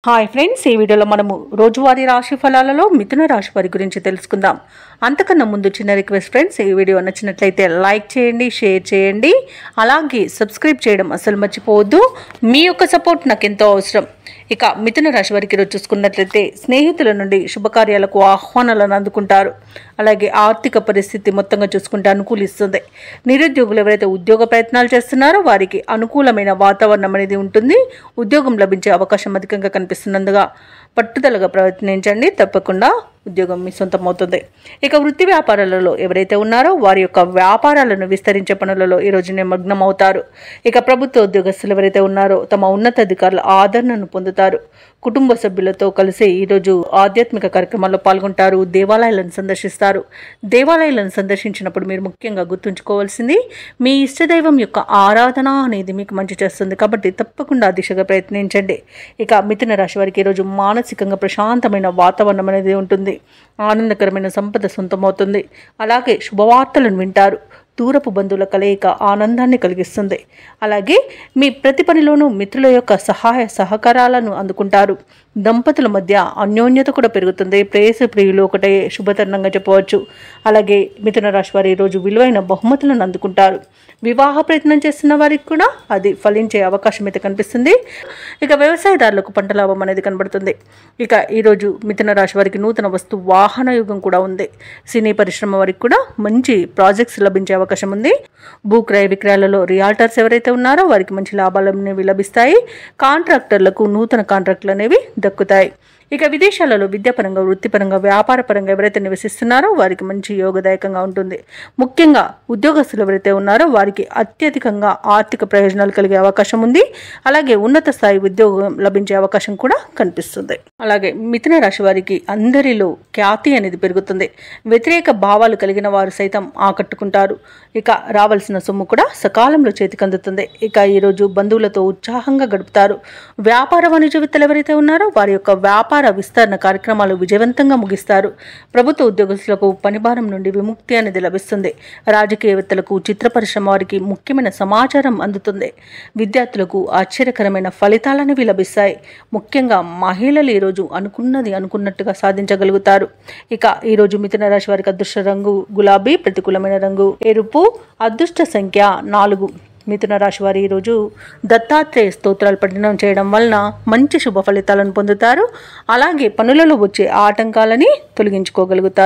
Hi friends, ఈ వీడియోలో మనము రోజువారీ రాశి ఫలాలలో మిథున రాశి వారి గురించి తెలుసుకుందాం. అంతకన్నా ముందు చిన్న రిక్వెస్ట్ ఫ్రెండ్స్, ఈ వీడియో నచ్చినట్లయితే లైక్ చేయండి, షేర్ చేయండి, అలాగే సబ్స్క్రైబ్ చేయడం అసలు మర్చిపోవద్దు. మీ యొక్క సపోర్ట్ నాకు ఎంతో అవసరం. ఇక మిథున రాశి వారికి ఈరోజు చూసుకున్నట్లయితే స్నేహితుల నుండి శుభకార్యాలకు ఆహ్వానాలను అందుకుంటారు. అలాగే ఆర్థిక పరిస్థితి మొత్తంగా చూసుకుంటే అనుకూలిస్తుంది. నిరుద్యోగులు ఎవరైతే ఉద్యోగ ప్రయత్నాలు చేస్తున్నారో వారికి అనుకూలమైన వాతావరణం అనేది ఉంటుంది. ఉద్యోగం లభించే అవకాశం అధికంగా కనిపిస్తున్నందుగా పట్టుదలగా ప్రయత్నించండి, తప్పకుండా ఉద్యోగం మీ సొంతం అవుతుంది. ఇక వృత్తి వ్యాపారాలలో ఎవరైతే ఉన్నారో వారి యొక్క వ్యాపారాలను విస్తరించే పనులలో ఈరోజు నిమగ్నం అవుతారు. ఇక ప్రభుత్వ ఉద్యోగస్తులు ఎవరైతే ఉన్నారో తమ ఉన్నతాధికారుల ఆదరణను పొందుతారు. కుటుంబ సభ్యులతో కలిసి ఈరోజు ఆధ్యాత్మిక కార్యక్రమాల్లో పాల్గొంటారు. దేవాలయాలను సందర్శిస్తారు. దేవాలయాలను సందర్శించినప్పుడు మీరు ముఖ్యంగా గుర్తుంచుకోవాల్సింది మీ ఇష్టదైవం యొక్క ఆరాధన అనేది మీకు మంచి చేస్తుంది. కాబట్టి తప్పకుండా ఆ దిశగా ప్రయత్నించండి. ఇక మిథున రాశి వారికి ఈరోజు మానసికంగా ప్రశాంతమైన వాతావరణం అనేది ఉంటుంది. ఆనందకరమైన సంపద సొంతమవుతుంది. అలాగే శుభవార్తలను వింటారు. దూరపు బంధువుల కలయిక ఆనందాన్ని కలిగిస్తుంది. అలాగే మీ ప్రతి పనిలోనూ మిత్రుల యొక్క సహాయ సహకారాలను అందుకుంటారు. దంపతుల మధ్య అన్యోన్యత కూడా పెరుగుతుంది. ప్రేయసి ప్రియులు ఒకటే శుభతరుణంగా చెప్పవచ్చు. అలాగే మిథున రాశి వారు ఈరోజు విలువైన బహుమతులను అందుకుంటారు. వివాహ ప్రయత్నం చేస్తున్న వారికి కూడా అది ఫలించే అవకాశం అయితే కనిపిస్తుంది. ఇక వ్యవసాయదారులకు పంట లాభం అనేది కనబడుతుంది. ఇక ఈరోజు మిథున రాశి వారికి నూతన వస్తు వాహన యుగం కూడా ఉంది. సినీ పరిశ్రమ వారికి కూడా మంచి ప్రాజెక్ట్స్ లభించే అవకాశం ఉంది. భూ క్రయ విక్రయాలలో రియాల్టర్స్ ఎవరైతే ఉన్నారో వారికి మంచి లాభాలు అనేవి లభిస్తాయి. కాంట్రాక్టర్లకు నూతన కాంట్రాక్టులు అనేవి దక్కుతాయి. ఇక విదేశాలలో విద్యాపరంగా, వృత్తిపరంగా, వ్యాపారపరంగా ఎవరైతే నివసిస్తున్నారో వారికి మంచి యోగదాయకంగా ఉంటుంది. ముఖ్యంగా ఉద్యోగస్తులు ఎవరైతే ఉన్నారో వారికి అత్యధికంగా ఆర్థిక ప్రయోజనాలు కలిగే అవకాశం ఉంది. అలాగే ఉన్నత స్థాయి ఉద్యోగం లభించే అవకాశం కూడా కనిపిస్తుంది. అలాగే మిథున రాశి వారికి అందరిలో ఖ్యాతి అనేది పెరుగుతుంది. వ్యతిరేక భావాలు కలిగిన వారు సైతం ఆకట్టుకుంటారు. ఇక రావాల్సిన సొమ్ము కూడా సకాలంలో చేతికి అందుతుంది. ఇక ఈరోజు బంధువులతో ఉత్సాహంగా గడుపుతారు. వ్యాపార వాణిజ్యవేత్తలు ఎవరైతే ఉన్నారో వారి యొక్క వ్యాపార విస్తరణ కార్యక్రమాలు విజయవంతంగా ముగిస్తారు. ప్రభుత్వ ఉద్యోగస్తులకు పనిభారం నుండి విముక్తి అనేది లభిస్తుంది. రాజకీయవేత్తలకు, చిత్ర పరిశ్రమ వారికి ముఖ్యమైన సమాచారం అందుతుంది. విద్యార్థులకు ఆశ్చర్యకరమైన ఫలితాలనేవి లభిస్తాయి. ముఖ్యంగా మహిళలు ఈరోజు అనుకున్నది అనుకున్నట్టుగా సాధించగలుగుతారు. ఇక ఈరోజు మిథున రాశి వారికి అదృష్ట రంగు గులాబీ, ప్రతికూలమైన రంగు ఎరుపు, అదృష్ట సంఖ్య 4. మిథున రాశి వారు ఈరోజు దత్తాత్రేయ స్తోత్రాలు పఠనం చేయడం వలన మంచి శుభ ఫలితాలను పొందుతారు. అలాగే పనులలో వచ్చే ఆటంకాలని తొలగించుకోగలుగుతారు.